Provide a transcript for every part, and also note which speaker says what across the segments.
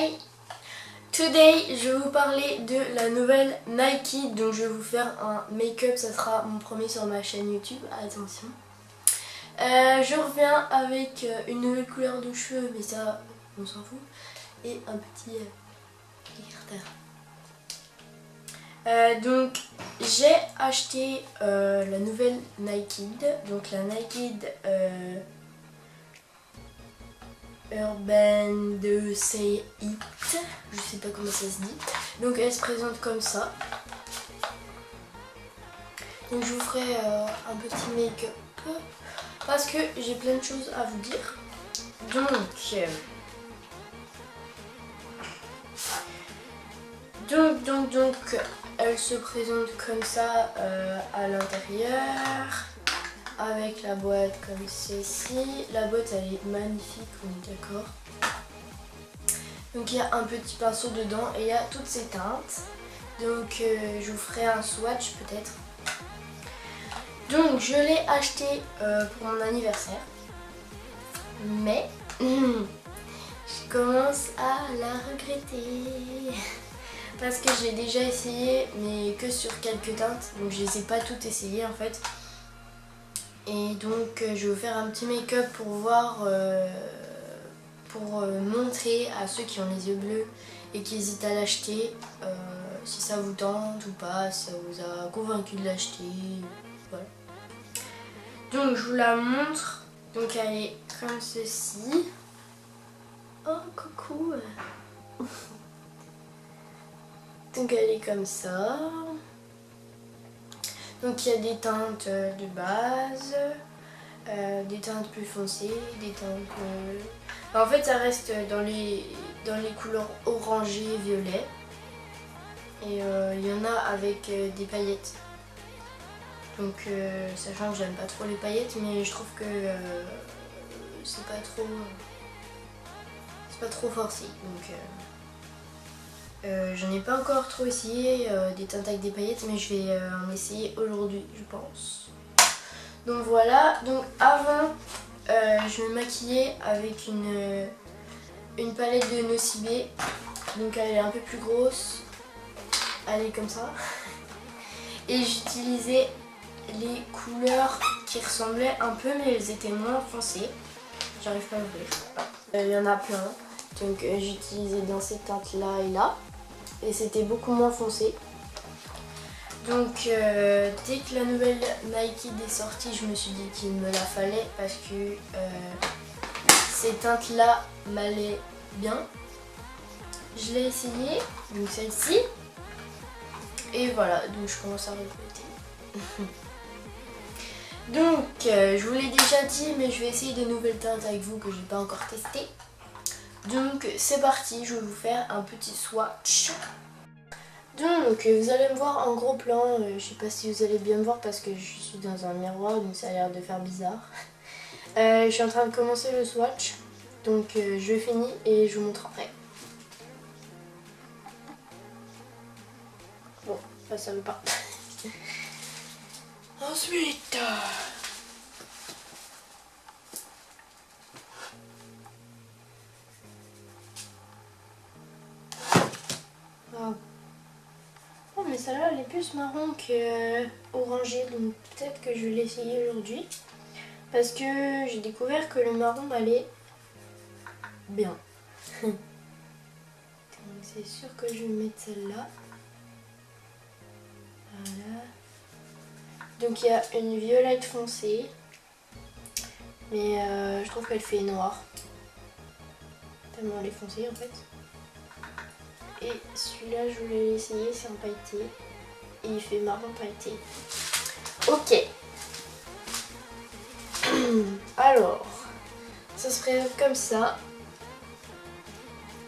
Speaker 1: Hi! Today, je vais vous parler de la nouvelle Nike, donc je vais vous faire un make-up, ça sera mon premier sur ma chaîne YouTube, attention. Je reviens avec une nouvelle couleur de cheveux, mais ça, on s'en fout, et un petit écarteur. Donc, j'ai acheté la nouvelle Nike, donc la Nike Urban de Say It, je sais pas comment ça se dit. Donc elle se présente comme ça. Donc je vous ferai un petit make-up parce que j'ai plein de choses à vous dire. Donc elle se présente comme ça à l'intérieur. Avec la boîte comme ceci. La boîte elle est magnifique, on est d'accord. Donc il y a un petit pinceau dedans et il y a toutes ces teintes. Donc je vous ferai un swatch peut-être. Donc je l'ai acheté pour mon anniversaire. Mais je commence à la regretter. Parce que j'ai déjà essayé mais que sur quelques teintes. Donc je les ai pas toutes essayées en fait. Et donc je vais vous faire un petit make-up pour voir, pour montrer à ceux qui ont les yeux bleus et qui hésitent à l'acheter si ça vous tente ou pas, si ça vous a convaincu de l'acheter, voilà. Donc je vous la montre, donc elle est comme ceci. Oh coucou. Donc elle est comme ça. Donc il y a des teintes de base, des teintes plus foncées, des teintes... En fait ça reste dans les couleurs orangé, violet. Et il y en a avec des paillettes. Donc sachant que j'aime pas trop les paillettes, mais je trouve que c'est pas trop forcé. Donc j'en ai pas encore trop essayé des teintes avec des paillettes, mais je vais en essayer aujourd'hui, je pense. Donc voilà, donc avant je me maquillais avec une palette de Nocibé. Donc elle est un peu plus grosse, elle est comme ça. Et j'utilisais les couleurs qui ressemblaient un peu, mais elles étaient moins foncées. J'arrive pas à ouvrir. Il y en a plein. Donc j'utilisais dans ces teintes là et là. Et c'était beaucoup moins foncé. Donc dès que la nouvelle Nike est sortie, je me suis dit qu'il me la fallait parce que ces teintes là m'allaient bien. Je l'ai essayé, donc celle-ci. Et voilà, donc je commence à regretter. Donc je vous l'ai déjà dit, mais je vais essayer de nouvelles teintes avec vous que j'ai pas encore testées. Donc c'est parti, je vais vous faire un petit swatch. Donc vous allez me voir en gros plan, je sais pas si vous allez bien me voir parce que je suis dans un miroir, donc ça a l'air de faire bizarre. Je suis en train de commencer le swatch, donc je finis et je vous montre après. Bon, ça veut pas. Ensuite... Oh mais celle-là elle est plus marron que orangée, donc peut-être que je vais l'essayer aujourd'hui. Parce que j'ai découvert que le marron allait bien. Donc c'est sûr que je vais mettre celle-là. Voilà. Donc il y a une violette foncée. Mais je trouve qu'elle fait noir. Tellement elle est foncée en fait. Et celui-là je voulais l'essayer, c'est un pailleté. Et il fait marron pailleté. Ok. Alors, ça se présente comme ça.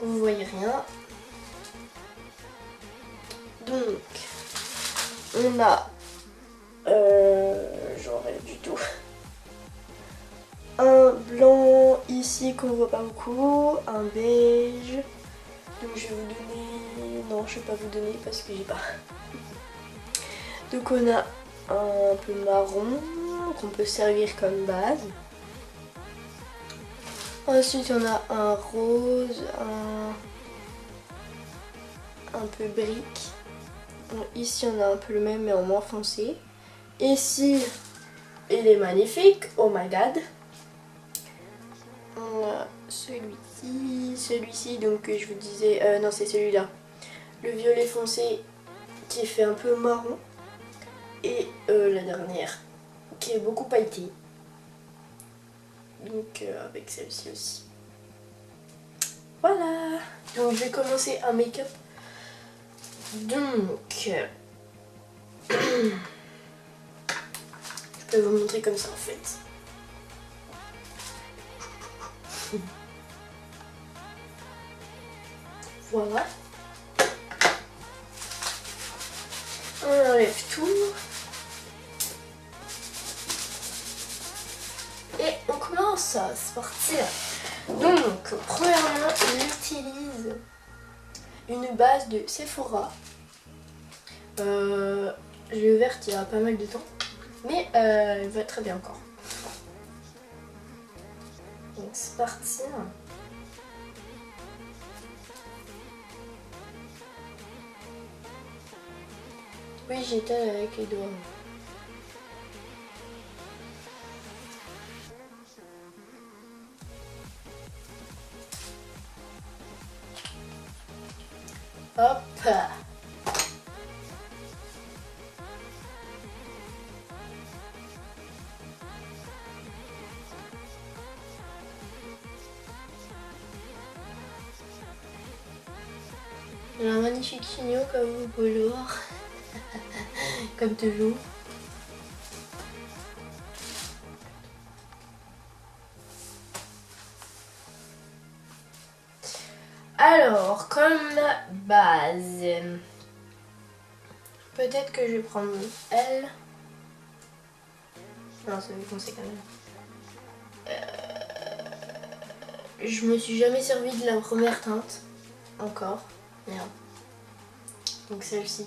Speaker 1: Vous voyez rien. Donc, on a... j'aurais du tout. Un blanc ici qu'on voit pas beaucoup. Un beige. Donc je vais vous donner... Non, je vais pas vous donner parce que j'ai pas. Donc on a un peu marron qu'on peut servir comme base. Ensuite on a un rose, un peu brique. Ici on a un peu le même mais en moins foncé. Ici il est magnifique, oh my god. On a celui-ci donc je vous disais, non c'est celui-là. Le violet foncé qui fait un peu marron. Et la dernière qui est beaucoup pailletée. Donc avec celle-ci aussi. Voilà. Donc je vais commencer un make-up. Donc je peux vous montrer comme ça en fait. Voilà. On enlève tout. Et on commence, c'est parti. Donc, premièrement, j'utilise une base de Sephora. Je l'ai ouverte il y a pas mal de temps, mais elle va très bien encore. Donc, c'est parti. Oui, j'étale avec les doigts. Hop. J'ai un magnifique chignon comme vous pouvez le voir. Comme toujours. Alors, comme base, peut-être que je vais prendre elle. Non, ça va foncer quand même. Je me suis jamais servi de la première teinte. Encore. Merde. Donc celle-ci.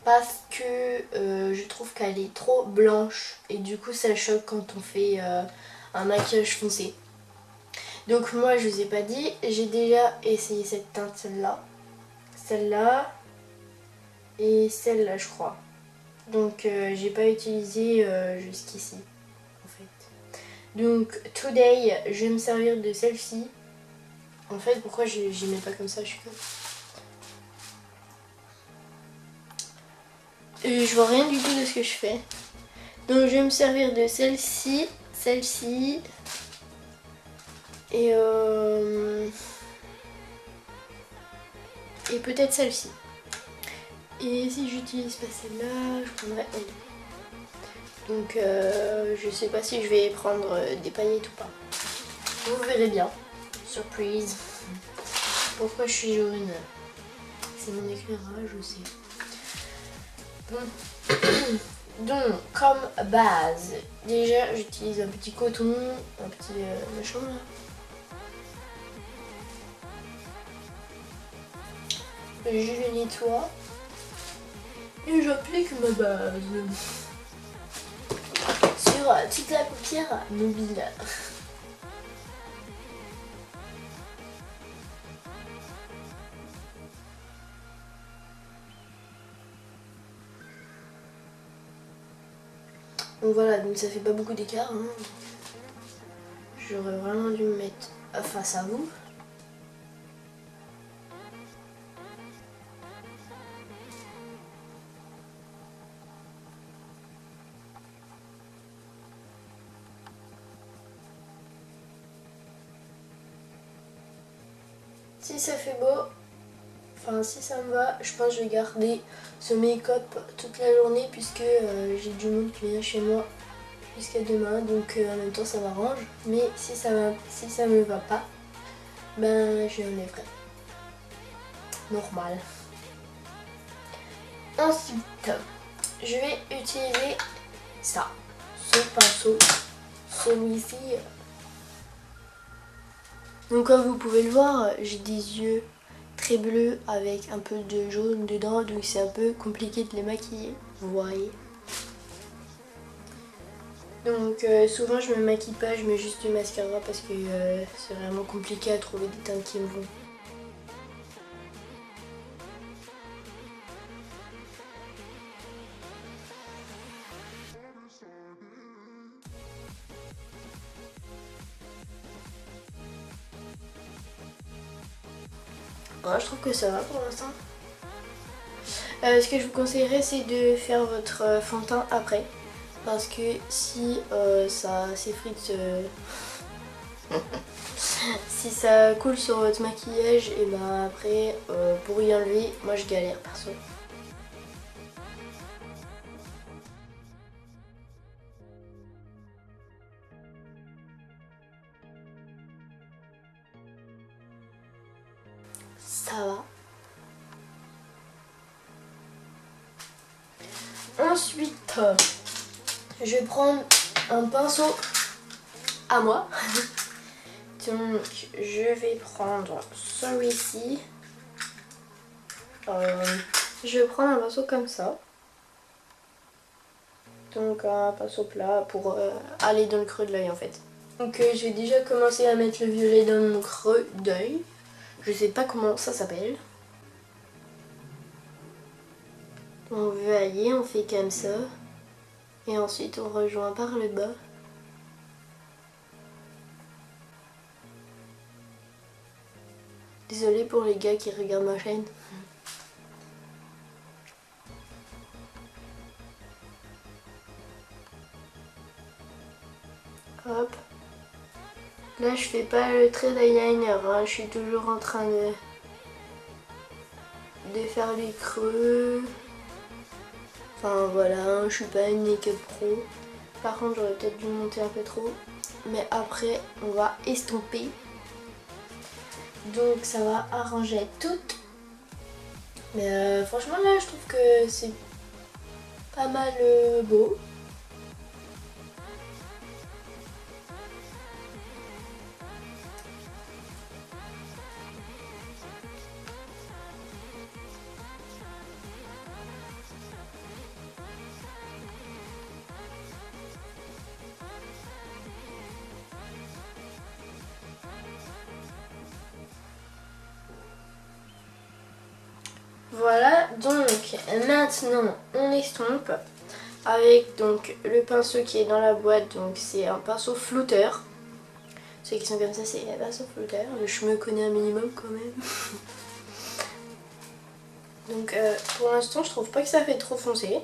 Speaker 1: Parce que je trouve qu'elle est trop blanche. Et du coup, ça choque quand on fait un maquillage foncé. Donc moi, je vous ai pas dit, j'ai déjà essayé cette teinte, celle-là et celle-là, je crois. Donc j'ai pas utilisé jusqu'ici, en fait. Donc today, je vais me servir de celle-ci. En fait, pourquoi j'y mets pas comme ça, je suis comme... Je vois rien du tout de ce que je fais. Donc je vais me servir de celle-ci, celle-ci. Et peut-être celle-ci. Et si j'utilise pas celle-là, je prendrai elle. Donc je sais pas si je vais prendre des paillettes ou pas. Vous verrez bien. Surprise. Pourquoi je suis jaune? C'est mon éclairage aussi. Bon. Donc comme base, déjà j'utilise un petit coton, un petit machin là. Je le nettoie et j'applique ma base sur toute la paupière mobile. Donc voilà, donc ça fait pas beaucoup d'écart. Hein. J'aurais vraiment dû me mettre face à vous. Si ça fait beau, enfin si ça me va, je pense que je vais garder ce make-up toute la journée puisque j'ai du monde qui vient chez moi jusqu'à demain, donc en même temps ça m'arrange. Mais si ça me va pas, ben je l'enlèverai. Normal. Ensuite, je vais utiliser ça, ce pinceau, celui-ci. Donc comme vous pouvez le voir, j'ai des yeux très bleus avec un peu de jaune dedans, donc c'est un peu compliqué de les maquiller, vous voyez. Donc souvent je me maquille pas, je mets juste du mascara parce que c'est vraiment compliqué à trouver des teintes qui me vont. Ouais, je trouve que ça va pour l'instant. Ce que je vous conseillerais, c'est de faire votre fond de teint après. Parce que si ça s'effrite, si ça coule sur votre maquillage, et ben après, pour y enlever, moi je galère perso. Ça va. Ensuite, je vais prendre un pinceau à moi. Donc, je vais prendre celui-ci. Je vais prendre un pinceau comme ça. Donc, un pinceau plat pour aller dans le creux de l'œil en fait. Donc, j'ai déjà commencé à mettre le violet dans mon creux d'œil. Je sais pas comment ça s'appelle. On veut aller, on fait comme ça. Et ensuite, on rejoint par le bas. Désolée pour les gars qui regardent ma chaîne. Hop. Là, je fais pas le trait d'eyeliner, hein. Je suis toujours en train de faire les creux. Enfin voilà, hein, je suis pas une make-up pro. Par contre, j'aurais peut-être dû monter un peu trop. Mais après, on va estomper. Donc ça va arranger tout. Mais franchement là, je trouve que c'est pas mal beau. Voilà, donc maintenant on estompe avec donc le pinceau qui est dans la boîte, donc c'est un pinceau flouteur. Ceux qui sont comme ça, c'est un pinceau flouteur. Je me connais un minimum quand même. Donc pour l'instant je trouve pas que ça fait trop foncé.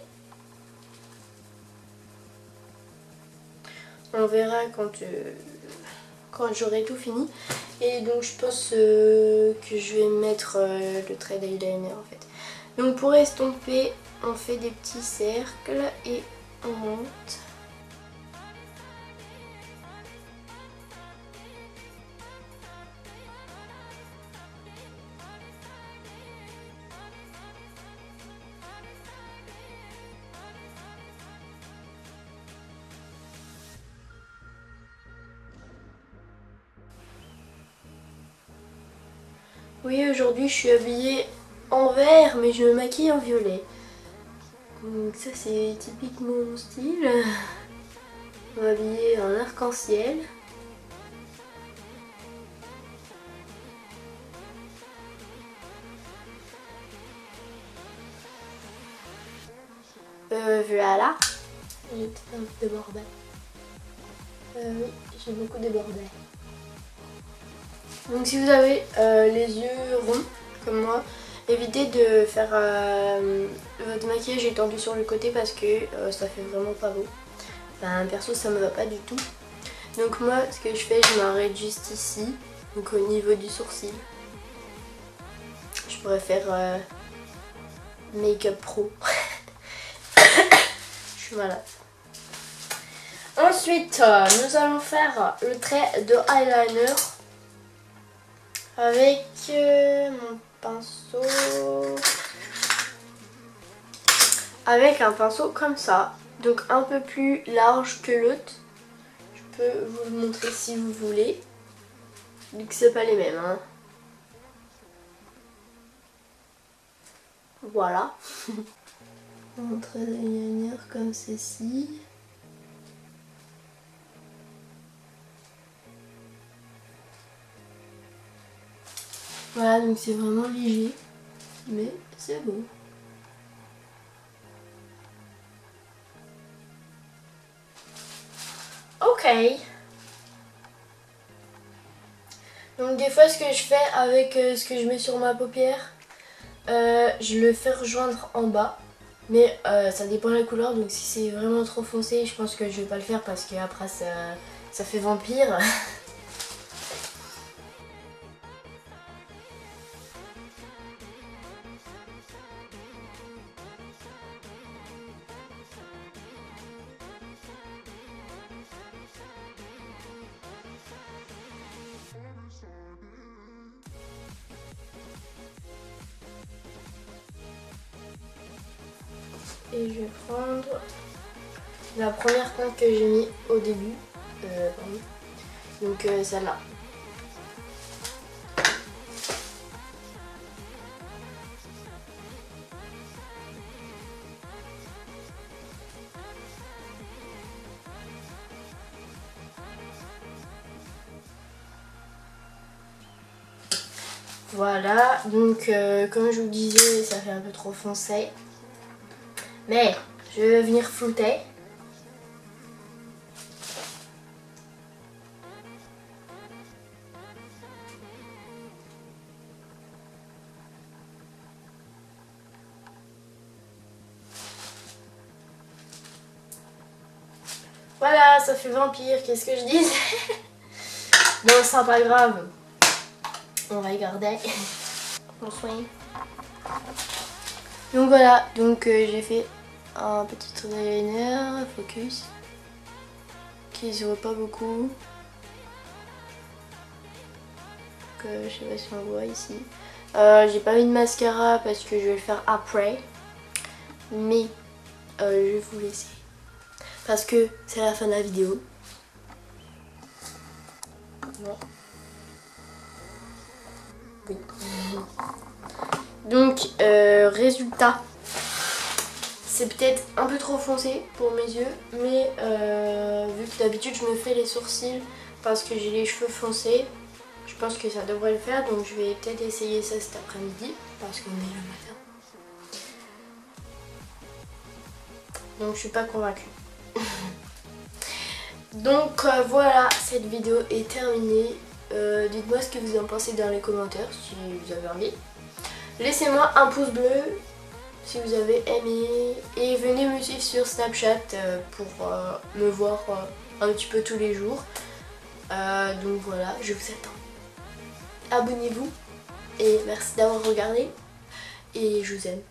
Speaker 1: On verra quand j'aurai tout fini. Et donc je pense que je vais mettre le trait d'eyeliner en fait. Donc pour estomper, on fait des petits cercles et on monte. Oui, aujourd'hui je suis habillée en vert, mais je me maquille en violet. Donc ça c'est typiquement mon style. On va habiller en arc-en-ciel. Voilà. J'ai peut-être un peu débordé. Oui, j'ai beaucoup débordé. Donc si vous avez les yeux ronds comme moi, évitez de faire votre maquillage étendu sur le côté parce que ça fait vraiment pas beau. Enfin perso ça me va pas du tout. Donc moi ce que je fais, je m'arrête juste ici, donc au niveau du sourcil. Je pourrais faire make-up pro. Je suis malade. Ensuite nous allons faire le trait de eyeliner avec mon pinceau, avec un pinceau comme ça, donc un peu plus large que l'autre. Je peux vous le montrer si vous voulez, vu que c'est pas les mêmes, hein. Voilà. Un trait d'eyeliner comme ceci. Voilà, donc c'est vraiment léger, mais c'est beau. Ok. Donc des fois ce que je fais avec ce que je mets sur ma paupière, je le fais rejoindre en bas. Mais ça dépend de la couleur, donc si c'est vraiment trop foncé, je pense que je vais pas le faire parce que après ça fait vampire. Et je vais prendre la première teinte que j'ai mis au début. Donc celle-là. Voilà, donc comme je vous disais, ça fait un peu trop foncé. Mais je vais venir flouter. Voilà, ça fait vampire, qu'est-ce que je disais? Bon, c'est pas grave. On va y garder. On soigne. Donc voilà, donc j'ai fait un petit trait d'eyeliner, focus, qui se voit pas beaucoup. Je sais pas si on voit ici. J'ai pas mis de mascara parce que je vais le faire après. Mais je vais vous laisser. Parce que c'est la fin de la vidéo. Bon. Oui. Donc, résultat. C'est peut-être un peu trop foncé pour mes yeux. Mais vu que d'habitude je me fais les sourcils parce que j'ai les cheveux foncés, je pense que ça devrait le faire. Donc je vais peut-être essayer ça cet après-midi. Parce qu'on est le matin. Donc je suis pas convaincue. Donc voilà, cette vidéo est terminée. Dites-moi ce que vous en pensez dans les commentaires si vous avez envie. Laissez-moi un pouce bleu si vous avez aimé. Et venez me suivre sur Snapchat pour me voir un petit peu tous les jours. Donc voilà, je vous attends. Abonnez-vous. Et merci d'avoir regardé. Et je vous aime.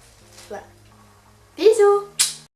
Speaker 1: Voilà. Bisous!